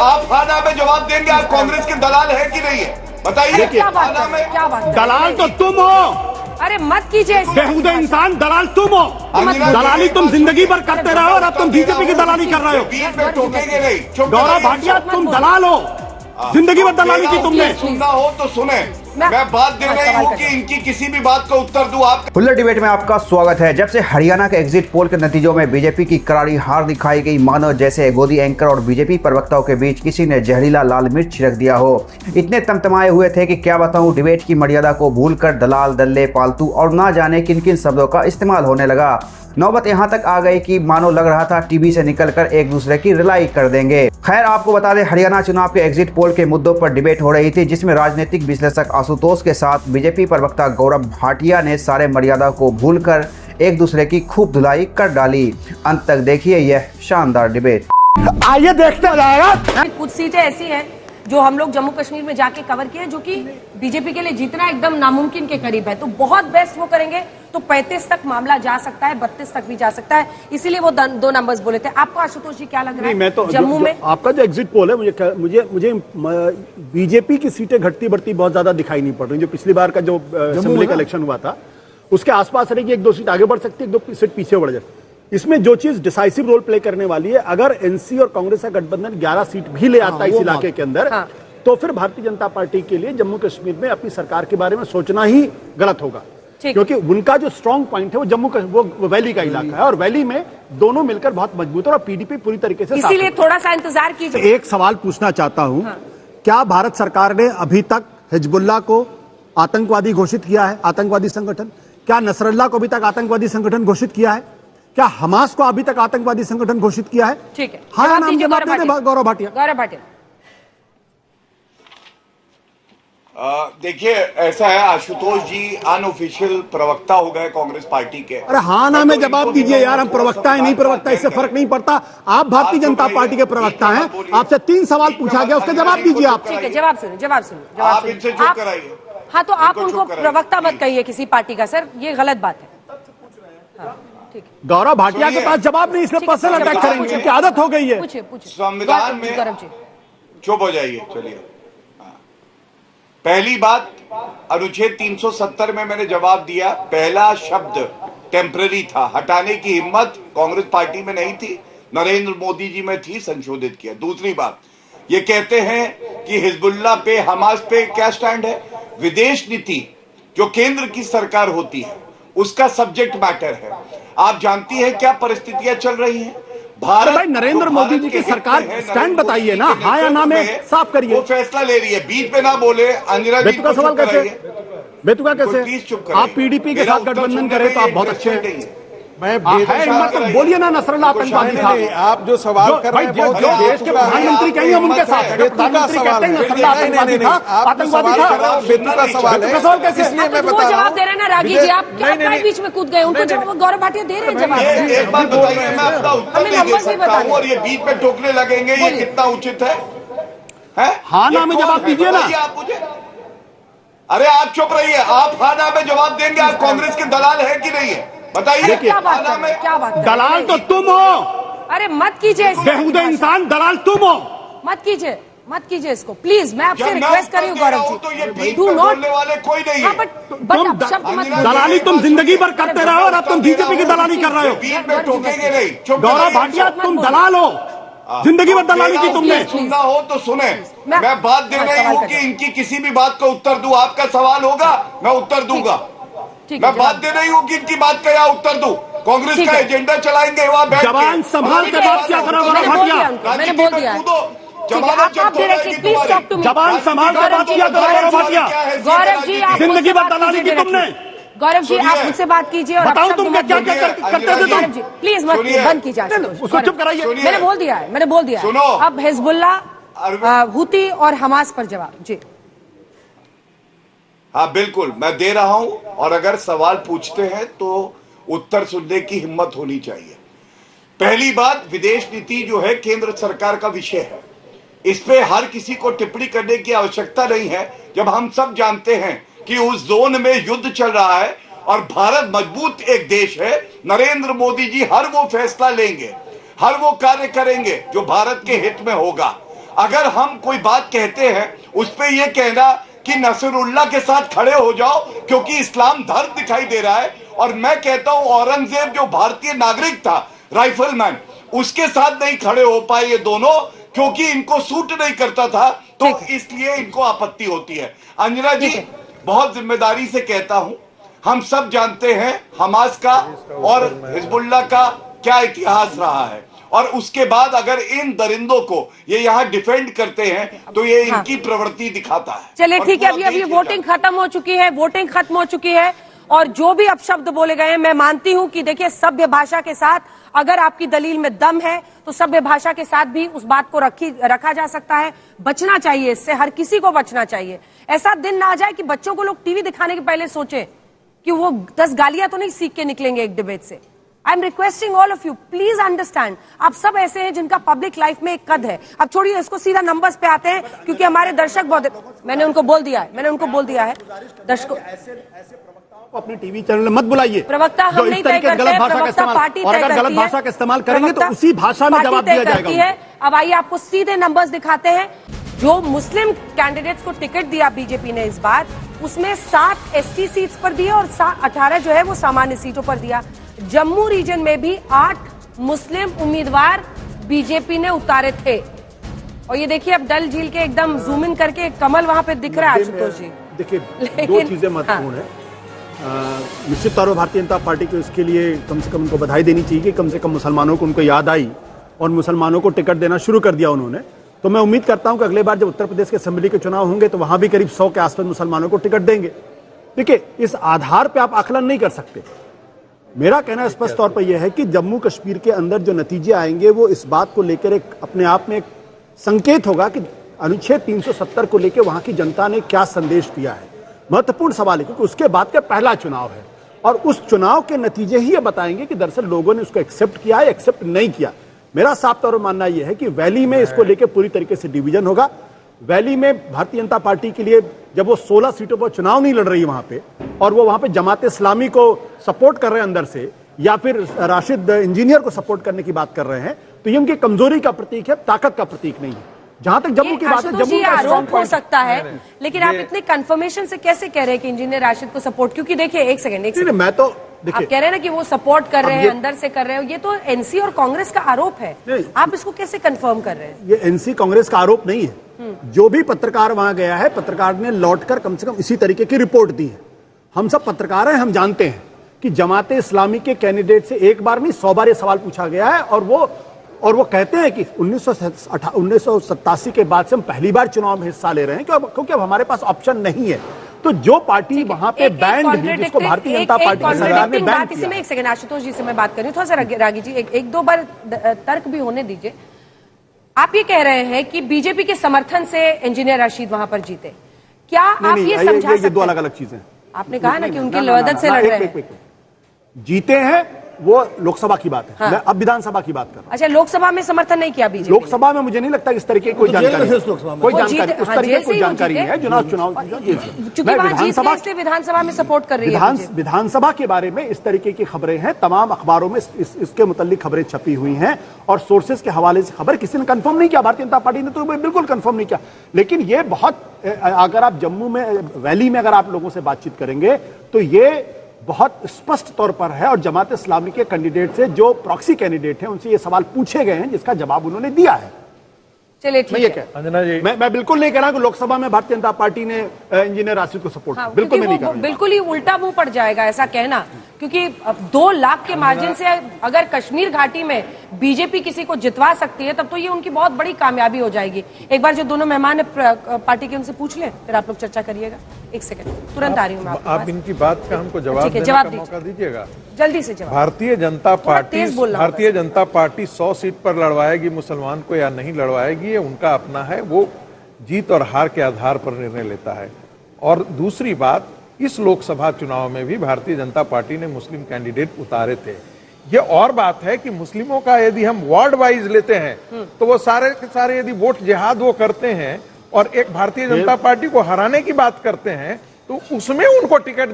आप खाना में जवाब देंगे, आप कांग्रेस के दलाल है कि नहीं है, बताइए। क्या बात, दलाल तो तुम हो। अरे मत कीजिए, बेहुदा इंसान दलाल तुम हो। दलाली तुम जिंदगी भर करते रहो और अब तुम बीजेपी की दलाली कर रहे हो। बीच में टोकेंगे नहीं। गौरव भाटिया तुम दलाल हो, जिंदगी भर दलाली की तुमने। सुनना हो तो सुने, मैं बात दे रही हूँ कि इनकी किसी भी बात का उत्तर दूं। आप खुल्लर डिबेट में आपका स्वागत है। जब से हरियाणा के एग्जिट पोल के नतीजों में बीजेपी की करारी हार दिखाई गई, मानो जैसे गोदी एंकर और बीजेपी प्रवक्ताओं के बीच किसी ने जहरीला लाल मिर्च छिड़क दिया हो। इतने तमतमाए हुए थे कि क्या बताऊं, डिबेट की मर्यादा को भूलकर दलाल, दल्ले, पालतू और ना जाने किन किन शब्दों का इस्तेमाल होने लगा। नौबत यहाँ तक आ गई कि मानो लग रहा था टीवी से निकलकर एक दूसरे की रिलाई कर देंगे। खैर, आपको बता दें, हरियाणा चुनाव के एग्जिट पोल के मुद्दों पर डिबेट हो रही थी, जिसमें राजनीतिक विश्लेषक आशुतोष के साथ बीजेपी प्रवक्ता गौरव भाटिया ने सारे मर्यादा को भूलकर एक दूसरे की खूब धुलाई कर डाली। अंत तक देखिए यह शानदार डिबेट। आइए देखते जाएगा। कुछ सीटें ऐसी हैं जो हम लोग जम्मू कश्मीर में जाके कवर किए, जो कि बीजेपी के लिए जीतना एकदम नामुमकिन के करीब है। तो बहुत बेस्ट वो करेंगे तो 35 तक मामला जा सकता है, 32 तक भी जा सकता है। इसीलिए वो दो नंबर्स बोले थे। आपको आशुतोष जी क्या लग रहा है? मैं तो जम्मू में आपका जो एग्जिट पोल है, मुझे बीजेपी की सीटें घटती बढ़ती बहुत ज्यादा दिखाई नहीं पड़ रही। जो पिछली बार का जो असेंबली का इलेक्शन हुआ था, उसके आसपास रहेगी, एक दो सीट आगे बढ़ सकती है, एक दो सीट पीछे बढ़ जाती है। इसमें जो चीज डिसाइसिव रोल प्ले करने वाली है, अगर एनसी और कांग्रेस का गठबंधन 11 सीट भी ले आता है इस इलाके के अंदर, तो फिर भारतीय जनता पार्टी के लिए जम्मू कश्मीर में अपनी सरकार के बारे में सोचना ही गलत होगा, क्योंकि उनका जो स्ट्रॉन्ग पॉइंट है वो वैली का इलाका है, और वैली में दोनों मिलकर बहुत मजबूत है और पीडीपी पूरी तरीके से। इसीलिए थोड़ा सा इंतजार कीजिए। एक सवाल पूछना चाहता हूं, क्या भारत सरकार ने अभी तक हिजबुल्लाह को आतंकवादी घोषित किया है, आतंकवादी संगठन? क्या नसरल्लाह को अभी तक आतंकवादी संगठन घोषित किया है? क्या हमास को अभी तक आतंकवादी संगठन घोषित किया है? ठीक है, हाँ, नाम जवाब दे दें गौरव भाटिया। देखिए, ऐसा है, आशुतोष जी अनऑफिशियल प्रवक्ता हो गए कांग्रेस पार्टी के। अरे हाँ ना में जवाब दीजिए यार, हम प्रवक्ता है नहीं प्रवक्ता इससे फर्क नहीं पड़ता। आप भारतीय जनता पार्टी के प्रवक्ता हैं, आपसे 3 सवाल पूछा गया, उसका जवाब दीजिए आप। ठीक है, जवाब सुनिए। आप इनसे चुप कराइए। हाँ, तो आप उनको प्रवक्ता मत कहिए किसी पार्टी का, सर, ये गलत बात है। गौरव भाटिया के पास जवाब नहीं, इसलिए पर्सनल अटैक करेंगे, इनकी आदत हो गई है। पूछिए। संविधान में चुप हो जाइए। चलिए, पहली बात, अनुच्छेद 370 में मैंने जवाब दिया। पहला शब्द टेम्पररी था, हटाने की हिम्मत कांग्रेस पार्टी में नहीं थी, नरेंद्र मोदी जी में थी, संशोधित किया। दूसरी बात, ये कहते हैं कि हिजबुल्लाह पे, हमास पे क्या स्टैंड है? विदेश नीति जो केंद्र की सरकार होती है, उसका सब्जेक्ट मैटर है। आप जानती है क्या परिस्थितियां चल रही हैं? भारत, भाई नरेंद्र मोदी जी की सरकार स्टैंड बताइए ना, हाँ या ना में साफ करिए। वो फैसला ले रही है, बीच में ना बोले। अंजना जी बेतुका सवाल कैसे? बेतुका कैसे? प्लीज चुप करिए। आप पीडीपी के साथ गठबंधन करें तो आप बहुत अच्छे हैं। मैं मतलब बोलिए ना, नसरल्लाह आतंकवादी था। आप जो सवाल कर रहे हैं, जो देश के प्रधानमंत्री कहेंगे हम उनके साथ हैं। प्रधानमंत्री कहते हैं नसरल्लाह आतंकवादी था, आतंकवादी था। बेतुका सवाल कैसे? इसलिए मैं वो बता रहा जवाब दे रहे हैं ना रागी जी, आप क्या बीच में कूद गए? उनको जवाब गौरव भाटिया दे रहे हैं जवाब। एक बात बताइए, मैं अपना उत्तर नहीं दे सकता हूं और ये बीच में टोकने लगेंगे, ये कितना उचित है? हाँ ना में जवाब दीजिए ना। आप मुझे, अरे आप चुप रहिए। आप हाँ ना में जवाब देंगे, आप कांग्रेस के दलाल है कि नहीं है, बताइए। क्या बात? दलाल तो तुम हो। अरे मत कीजिए, बेहुदा इंसान दलाल तुम हो। मत कीजिए इसको, प्लीज। मैं आपसे रिक्वेस्ट कर रही हूँ गौरव जी, तो ये बीच डू में नॉट बोलने वाले कोई नहीं है। दलाली तुम जिंदगी भर करते रहो और अब तुम बीजेपी की दलाली कर रहे हो। बीच में टोकेंगे नहीं। गौरव भाटिया तुम दलाल हो, जिंदगी भर दलाली की तुमने। सुनना हो तो सुने, मैं बात दे रही हूँ कि इनकी किसी भी बात का उत्तर दूं। आपका सवाल होगा, मैं उत्तर दूंगा। मैं बात दे रही हूँ कि इनकी बात का या उत्तर दूं। कांग्रेस का एजेंडा चलाएंगे वहां बैठ के। जवान संभाल के बात क्या करो गौरव भाटिया? मैंने बोल दिया। जवान संभाल के बात किया करो गौरव भाटिया। गौरव जी, आप जिंदगी भर दलाली की तुमने। गौरव जी, आप मुझसे बात कीजिए और बताओ तुम क्या करते थे तुम? प्लीज मत, बंद कीजिए, उसको चुप कराइए। मैंने बोल दिया है। सुनो, अब हिजबुल्लाह, हुती और हमास पर जवाब जी। हाँ बिल्कुल, मैं दे रहा हूं, और अगर सवाल पूछते हैं तो उत्तर सुनने की हिम्मत होनी चाहिए। पहली बात, विदेश नीति जो है केंद्र सरकार का विषय है, इस पे हर किसी को टिप्पणी करने की आवश्यकता नहीं है, जब हम सब जानते हैं कि उस जोन में युद्ध चल रहा है और भारत मजबूत एक देश है। नरेंद्र मोदी जी हर वो फैसला लेंगे, हर वो कार्य करेंगे जो भारत के हित में होगा। अगर हम कोई बात कहते हैं उस पे ये कहना कि नसरुल्लाह के साथ खड़े हो जाओ क्योंकि इस्लाम धर्म दिखाई दे रहा है, और मैं कहता हूं औरंगजेब जो भारतीय नागरिक था, राइफलमैन, उसके साथ नहीं खड़े हो पाए ये दोनों क्योंकि इनको सूट नहीं करता था, तो इसलिए इनको आपत्ति होती है। अंजना जी, बहुत जिम्मेदारी से कहता हूं, हम सब जानते हैं हमास का और हिजबुल्लाह का क्या इतिहास रहा है, और उसके बाद अगर इन दरिंदों को ये यहाँ डिफेंड करते हैं तो ये इनकी प्रवृत्ति दिखाता है। चलिए ठीक है, अभी वोटिंग खत्म हो चुकी है, वोटिंग खत्म हो चुकी है, और जो भी अपशब्द बोले गए हैं, मैं मानती हूं कि देखिए सभ्य भाषा के साथ अगर आपकी दलील में दम है तो सभ्य भाषा के साथ भी उस बात को रखा जा सकता है। बचना चाहिए इससे, हर किसी को बचना चाहिए। ऐसा दिन ना आ जाए कि बच्चों को लोग टीवी दिखाने के पहले सोचे कि वो 10 गालियां तो नहीं सीख के निकलेंगे एक डिबेट से। I am requesting all of you, please understand, आप सब ऐसे हैं जिनका पब्लिक लाइफ में एक कद है। अब छोड़िए इसको, सीधा नंबर्स पे आते हैं क्योंकि हमारे दर्शक बहुत, मैंने उनको बोल दिया है दर्शकों अपने टीवी चैनल में मत बुलाइए। प्रवक्ता हम नहीं तय करते हैं, प्रवक्ता पार्टी तय करती है, और अगर गलत भाषा का इस्तेमाल करेंगे तो उसी भाषा में जवाब दिया जाएगा। अब आइए आपको सीधे नंबर्स दिखाते हैं। जो मुस्लिम कैंडिडेट्स को टिकट दिया बीजेपी ने इस बार, उसमें 7 एसटी सीट्स पर दिया और 18 जो है वो सामान्य सीटों पर दिया। जम्मू रीजन में भी 8 मुस्लिम उम्मीदवार बीजेपी ने उतारे थे। और ये देखिए अब डल झील के एकदम जूम इन करके कमल वहां पे दिख रहा है आशुतोष जी। देखिए दो चीजें महत्वपूर्ण है। निश्चित तौर पर भारतीय जनता पार्टी को इसके लिए कम से कम उनको बधाई देनी चाहिए कि कम से कम मुसलमानों को उनको याद आई और मुसलमानों को टिकट देना शुरू कर दिया उन्होंने। तो मैं उम्मीद करता हूं कि अगले बार जब उत्तर प्रदेश के असेंबली के चुनाव होंगे तो वहां भी करीब 100 के आसपास मुसलमानों को टिकट देंगे। देखिए इस आधार पर आप आकलन नहीं कर सकते। मेरा कहना स्पष्ट तौर पर यह है कि जम्मू कश्मीर के अंदर जो नतीजे आएंगे वो इस बात को लेकर एक अपने आप में एक संकेत होगा कि अनुच्छेद 370 को लेकर वहां की जनता ने क्या संदेश दिया है। महत्वपूर्ण सवाल है क्योंकि उसके बाद का पहला चुनाव है और उस चुनाव के नतीजे ही ये बताएंगे कि दरअसल लोगों ने उसको एक्सेप्ट किया है, एक्सेप्ट नहीं किया। मेरा साफ तौर पर मानना यह है कि वैली में इसको लेकर पूरी तरीके से डिवीजन होगा। वैली में भारतीय जनता पार्टी के लिए जब वो 16 सीटों पर चुनाव नहीं लड़ रही वहां पे और वो वहां पे जमात इस्लामी को सपोर्ट कर रहे हैं अंदर से या फिर राशिद इंजीनियर को सपोर्ट करने की बात कर रहे हैं, तो ये उनकी कमजोरी का प्रतीक है, ताकत का प्रतीक नहीं है। जहां तक जम्मू की बात है, जम्मू का आरोप हो सकता है, लेकिन आप इतने कंफर्मेशन से कैसे कह रहे हैं कि इंजीनियर राशिद को सपोर्ट? क्योंकि देखिए एक सेकंड मैं तो आप कह रहे हैं ना कि वो सपोर्ट कर रहे हैं, अंदर से कर रहे हो, ये तो एनसी और कांग्रेस का आरोप है। आप इसको कैसे कंफर्म कर रहे हैं? ये एनसी कांग्रेस का आरोप नहीं है। जो भी पत्रकार वहां गया है, पत्रकार ने लौटकर कम से कम इसी तरीके की रिपोर्ट दी है। हम सब पत्रकार हैं, हम जानते हैं कि जमाते इस्लामी के कैंडिडेट से एक बार नहीं 100 बार ये सवाल पूछा गया है और वो कहते हैं कि 1987 के बाद से हम पहली बार चुनाव में हिस्सा ले रहे हैं क्योंकि अब हमारे पास ऑप्शन नहीं है। तो जो पार्टी वहां पे बैंड हुई, जिसको भारतीय जनता पार्टी की सरकार ने बैन किया। एक सेकंड आशुतोष जी से मैं बात कर रही हूँ, थोड़ा सा रागी जी एक दो बार तर्क भी होने दीजिए। आप ये कह रहे हैं कि बीजेपी के समर्थन से इंजीनियर राशिद वहां पर जीते, क्या आप ये समझा सकते हैं? ये दो अलग अलग चीजें। आपने कहा ना कि उनकी मदद से लड़ रहे हैं। जीते हैं वो लोकसभा की बात है। हाँ। मैं अब विधानसभा की बात कर रहा हूं। अच्छा, लोकसभा में समर्थन नहीं किया बीजेपी? लोकसभा में मुझे नहीं लगता इस तरीके की कोई जानकारी, कोई जानकारी उस तरीके की कोई जानकारी नहीं है। चुनाव विधानसभा में सपोर्ट कर रही है। विधानसभा के बारे में इस तरीके की खबरें हैं, तमाम अखबारों में इसके मुतालिक खबरें छपी हुई हैं और सोर्सेज के हवाले से खबर किसी ने कंफर्म नहीं किया। भारतीय जनता पार्टी ने तो बिल्कुल कंफर्म नहीं किया। लेकिन ये बहुत, अगर आप जम्मू में वैली में अगर आप लोगों से बातचीत करेंगे तो ये बहुत स्पष्ट तौर पर है और जमात इस्लामी के कैंडिडेट से जो प्रॉक्सी कैंडिडेट हैं उनसे ये सवाल पूछे गए हैं जिसका जवाब उन्होंने दिया है। चलिए ठीक है अंजना जी, मैं बिल्कुल नहीं कह रहा कि लोकसभा में भारतीय जनता पार्टी ने इंजीनियर राशिद को सपोर्ट किया। बिल्कुल मैं नहीं कह रहा। बिल्कुल ही उल्टा मुंह पड़ जाएगा ऐसा कहना, क्योंकि 2 लाख के मार्जिन से अगर कश्मीर घाटी में बीजेपी किसी को जितवा सकती है तब तो ये उनकी बहुत बड़ी कामयाबी हो जाएगी। एक बार जो दोनों मेहमान है पार्टी के, उनसे पूछ लें, फिर आप लोग चर्चा करिएगा। एक सेकंड, तुरंत आ रही हूँ। आप इनकी बात का हमको जवाब देने का मौका दीजिएगा, जल्दी से जवाब। भारतीय जनता पार्टी 100 सीट पर लड़वाएगी मुसलमान को या नहीं लड़वाएगी, ये उनका अपना है, वो जीत और हार के आधार पर निर्णय लेता है। और दूसरी बात, इस लोकसभा चुनाव में भी भारतीय जनता पार्टी ने मुस्लिम कैंडिडेट उतारे थे। ये और बात है कि मुस्लिमों का यदि हम वार्ड वाइज लेते हैं तो वो सारे के सारे यदि वोट जिहाद वो करते हैं और एक भारतीय जनता पार्टी को हराने की बात करते हैं तो उसमें उनको टिकट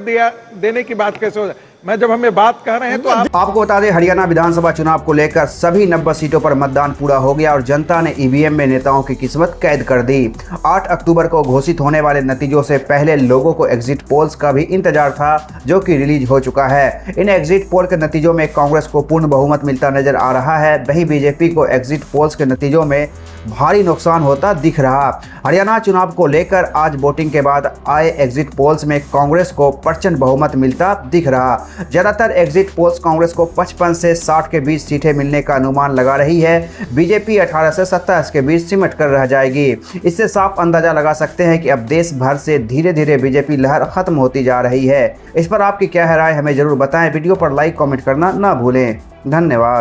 देने की बात कैसे हो जाए? जब हम ये बात कह रहे हैं तो आपको बता दें, हरियाणा विधानसभा चुनाव को लेकर सभी 90 सीटों पर मतदान पूरा हो गया और जनता ने ईवीएम में नेताओं की किस्मत कैद कर दी। 8 अक्टूबर को घोषित होने वाले नतीजों से पहले लोगों को एग्जिट पोल्स का भी इंतजार था, जो कि रिलीज हो चुका है। इन एग्जिट पोल के नतीजों में कांग्रेस को पूर्ण बहुमत मिलता नजर आ रहा है, वहीं बीजेपी को एग्जिट पोल्स के नतीजों में भारी नुकसान होता दिख रहा। हरियाणा चुनाव को लेकर आज वोटिंग के बाद आए एग्जिट पोल्स में कांग्रेस को प्रचंड बहुमत मिलता दिख रहा। ज्यादातर एग्जिट पोल्स कांग्रेस को 55 से 60 के बीच सीटें मिलने का अनुमान लगा रही है। बीजेपी 18 से 27 के बीच सिमट कर रह जाएगी। इससे साफ अंदाजा लगा सकते हैं कि अब देश भर से धीरे धीरे बीजेपी लहर खत्म होती जा रही है। इस पर आपकी क्या है राय, हमें जरूर बताएं। वीडियो पर लाइक कमेंट करना ना भूलें। धन्यवाद।